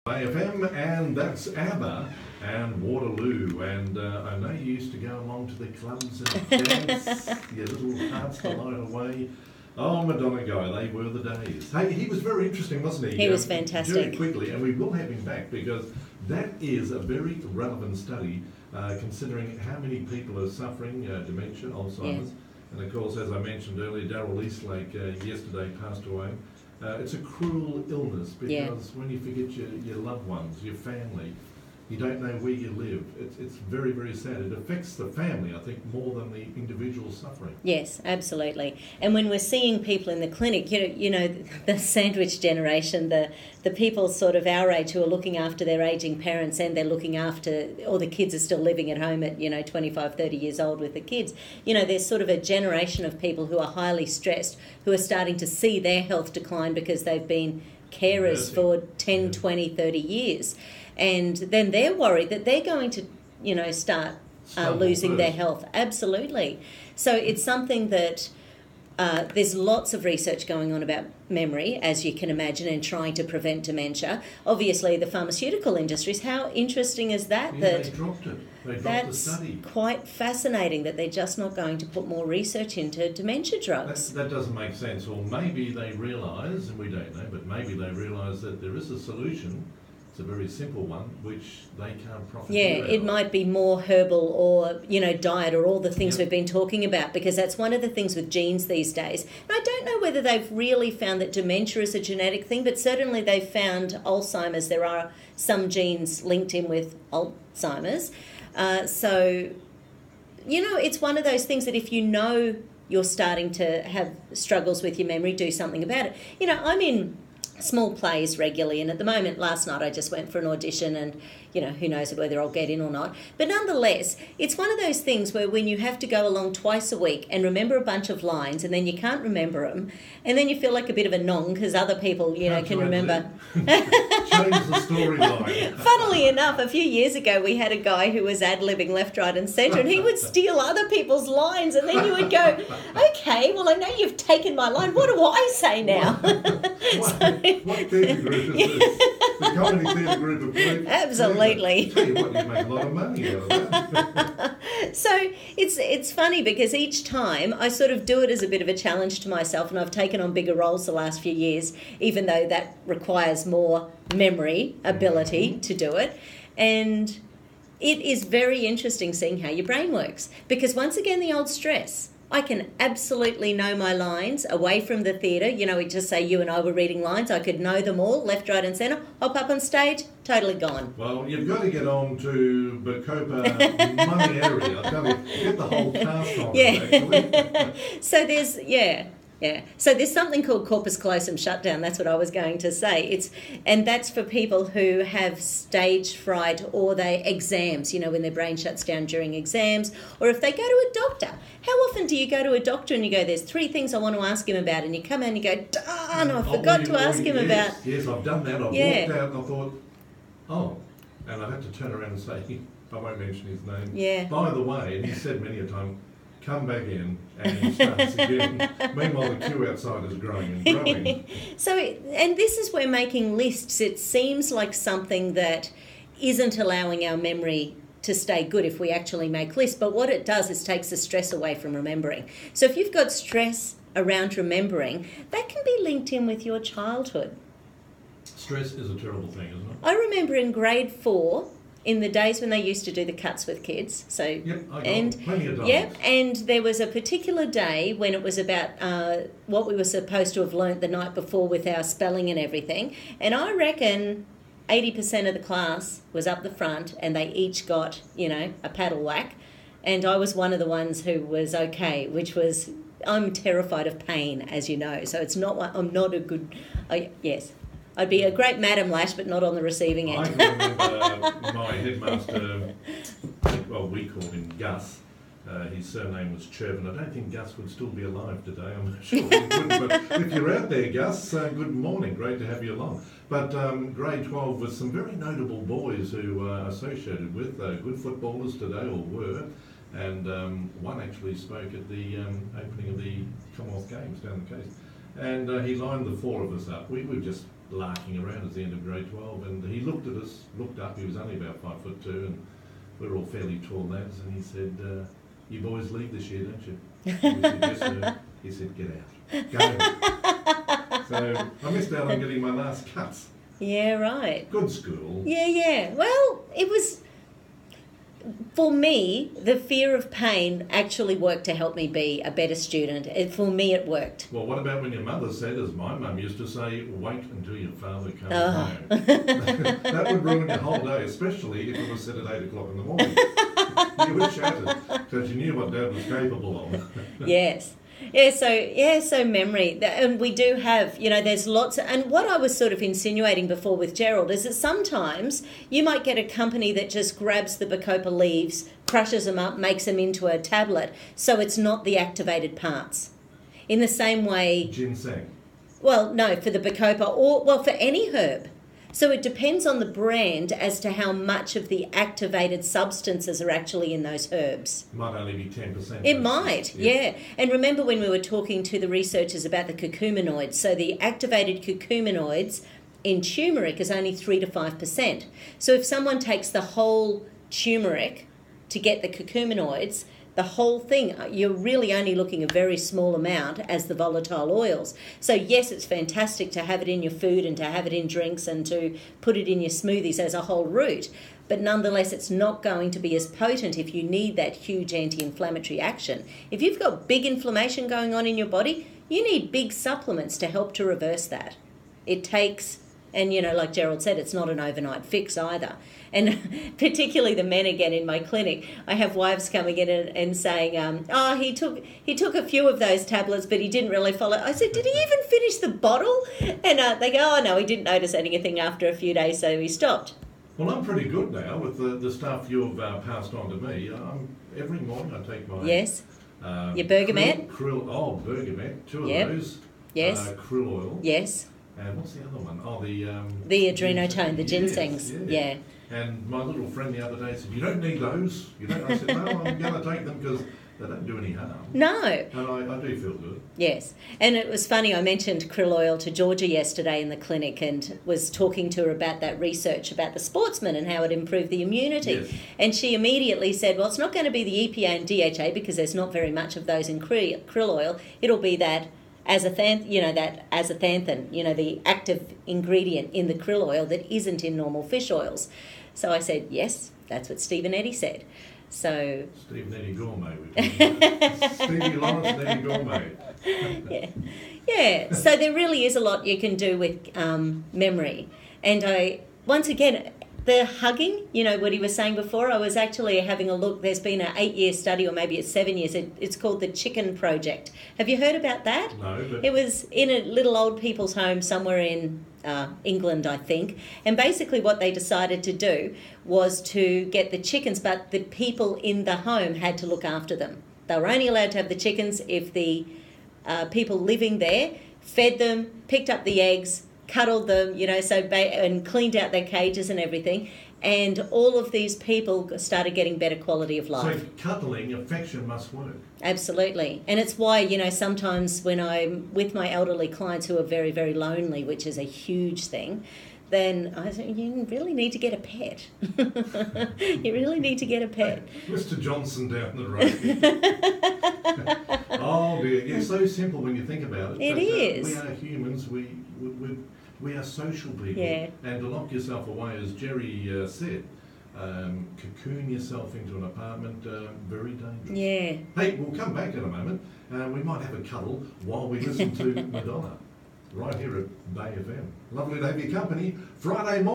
AFM, and that's ABBA and Waterloo. And I know you used to go along to the clubs and dance your little hearts to light away. Oh, Madonna guy, they were the days. Hey, he was very interesting, wasn't he? He was fantastic. Very quickly, and we will have him back because that is a very relevant study considering how many people are suffering dementia, Alzheimer's. Yeah. And of course, as I mentioned earlier, Darryl Eastlake yesterday passed away. It's a cruel illness because when you forget your loved ones, your family, you don't know where you live. It's very, very sad. It affects the family, I think, more than the individual suffering. Yes, absolutely. And when we're seeing people in the clinic, you know, the sandwich generation, the people sort of our age who are looking after their ageing parents and they're looking after, or the kids are still living at home at, 25, 30 years old with the kids. You know, there's sort of a generation of people who are highly stressed, who are starting to see their health decline because they've been carers for 10, 20, 30 years. And then they're worried that they're going to, start losing their health. Absolutely. So it's something that there's lots of research going on about memory, as you can imagine, and trying to prevent dementia. Obviously, the pharmaceutical industries, how interesting is that? Yeah, they dropped it. They dropped the study. That's quite fascinating that they're just not going to put more research into dementia drugs. That doesn't make sense. Or maybe they realise, and we don't know, but maybe they realise that there is a solution. A very simple one, which they can't profit. Yeah, it might be more herbal or, diet or all the things we've been talking about, because that's one of the things with genes these days. And I don't know whether they've really found that dementia is a genetic thing, but certainly they've found Alzheimer's. There are some genes linked in with Alzheimer's. So, it's one of those things that if you know you're starting to have struggles with your memory, do something about it. I'm in small plays regularly, and at the moment, last night I just went for an audition, and who knows whether I'll get in or not, but nonetheless it's one of those things where when you have to go along twice a week and remember a bunch of lines and then you can't remember them, and then you feel like a bit of a nong because other people can remember. Change the storyline. Funnily enough, a few years ago we had a guy who was ad-libbing left, right and centre, and he would steal other people's lines, and then you would go, okay, well I know you've taken my line, what do I say now? What theatre group is this? The comedy theatre group of police? Absolutely. Tell you what, you make a lot of money out of that. So it's funny because each time I sort of do it as a bit of a challenge to myself, and I've taken on bigger roles the last few years, even though that requires more memory ability to do it. And it is very interesting seeing how your brain works, because once again, the old stress. I can absolutely know my lines away from the theatre. We just say you and I were reading lines. I could know them all, left, right and centre. Hop up on stage, totally gone. Well, you've got to get on to Bacopa Money area. I've got to get the whole cast on it, actually. So there's, So there's something called corpus callosum shutdown. That's what I was going to say. And that's for people who have stage fright or they exams, when their brain shuts down during exams, or if they go to a doctor. How often do you go to a doctor and you go, there's 3 things I want to ask him about, and you come in and you go, darn, I forgot to ask him about. Yes, I've done that. I've walked out and I thought, and I had to turn around and say, I won't mention his name. Yeah. By the way, and he said many a time, come back in, and he starts again. Meanwhile, the queue outside is growing and growing. And this is where making lists, it seems like something that isn't allowing our memory to stay good if we actually make lists. But what it does is takes the stress away from remembering. So if you've got stress around remembering, that can be linked in with your childhood. Stress is a terrible thing, isn't it? I remember in grade 4, in the days when they used to do the cuts with kids. So I got plenty of times. Yep, and there was a particular day when it was about what we were supposed to have learnt the night before with our spelling and everything. And I reckon 80% of the class was up the front, and they each got, a paddle whack. And I was one of the ones who was okay, which was, I'm terrified of pain, as you know. So it's not, I'm not a good, yes. I'd be a great Madam Lash, but not on the receiving end. I can remember my headmaster, well, we called him Gus. His surname was Chervin. I don't think Gus would still be alive today. I'm not sure he would. But if you're out there, Gus, good morning. Great to have you along. But grade 12 was some very notable boys who are associated with good footballers today, or were. And one actually spoke at the opening of the Commonwealth Games down the coast. And he lined the 4 of us up. We were just larking around at the end of grade 12, and he looked at us, looked up, he was only about 5'2", and we were all fairly tall lads, and he said, "You boys leave this year, don't you?" And we said, "Yes, sir." He said, "Get out. Go." So I missed out on getting my last cuts. Yeah, right. Good school. Yeah. Well, it was, for me, the fear of pain actually worked to help me be a better student. For me, it worked. Well, what about when your mother said, as my mum used to say, "Wait until your father comes Oh. home"? That would ruin your whole day, especially if it was set at 8 o'clock in the morning. You were shattered because you knew what Dad was capable of. Yes. So memory, and we do have, there's lots, and what I was sort of insinuating before with Gerald is that sometimes you might get a company that just grabs the bacopa leaves, crushes them up, makes them into a tablet, so it's not the activated parts. In the same way... Ginseng. Well, no, for the bacopa, or, well, for any herb. So it depends on the brand as to how much of the activated substances are actually in those herbs. Might only be 10%. It might, yeah. And remember when we were talking to the researchers about the curcuminoids, so the activated curcuminoids in turmeric is only 3 to 5%. So if someone takes the whole turmeric to get the curcuminoids, the whole thing, you're really only looking a very small amount as the volatile oils. So yes, it's fantastic to have it in your food and to have it in drinks and to put it in your smoothies as a whole root, but nonetheless it's not going to be as potent if you need that huge anti-inflammatory action. If you've got big inflammation going on in your body, you need big supplements to help to reverse that. It takes, and like Gerald said, it's not an overnight fix either. And particularly the men again in my clinic, I have wives coming in and saying, he took a few of those tablets, but he didn't really follow. I said, did he even finish the bottle? And they go, oh no, he didn't notice anything after a few days, so he stopped. Well, I'm pretty good now with the stuff you've passed on to me. Every morning I take my... Yes. Your bergamot? Bergamot, 2 of those. Yes. Krill oil. Yes. And what's the other one? Oh, the adrenotone, the ginsengs. Yes, yeah. And my little friend the other day said, "You don't need those." I said, "No, I'm going to take them because they don't do any harm." No. And I do feel good. Yes. And it was funny, I mentioned krill oil to Georgia yesterday in the clinic and was talking to her about that research about the sportsman and how it improved the immunity. Yes. And she immediately said, well, it's not going to be the EPA and DHA because there's not very much of those in krill oil. It'll be that azathan, the active ingredient in the krill oil that isn't in normal fish oils. So I said, yes, that's what Steve and Eddie said. So Steve and Eddie Gourmet. Stevie Lawrence and Eddie Gourmet. Yeah. So there really is a lot you can do with memory. And once again, the hugging, what he was saying before, I was actually having a look. There's been an 8-year study, or maybe it's 7 years. It's called the Chicken Project. Have you heard about that? No. But... It was in a little old people's home somewhere in England, I think. And basically what they decided to do was to get the chickens, but the people in the home had to look after them. They were only allowed to have the chickens if the people living there fed them, picked up the eggs, cuddled them, and cleaned out their cages and everything. And all of these people started getting better quality of life. So cuddling, affection must work. Absolutely. And it's why, sometimes when I'm with my elderly clients who are very, very lonely, which is a huge thing, then I say, you really need to get a pet. You really need to get a pet. Mr. Johnson down the road. Oh dear, it's so simple when you think about it. It is. We are humans, we are social people. Yeah. And to lock yourself away, as Jerry said, cocoon yourself into an apartment, very dangerous. Yeah. Hey, we'll come back in a moment. We might have a cuddle while we listen to Madonna, right here at Bay FM. Lovely to have your company Friday morning.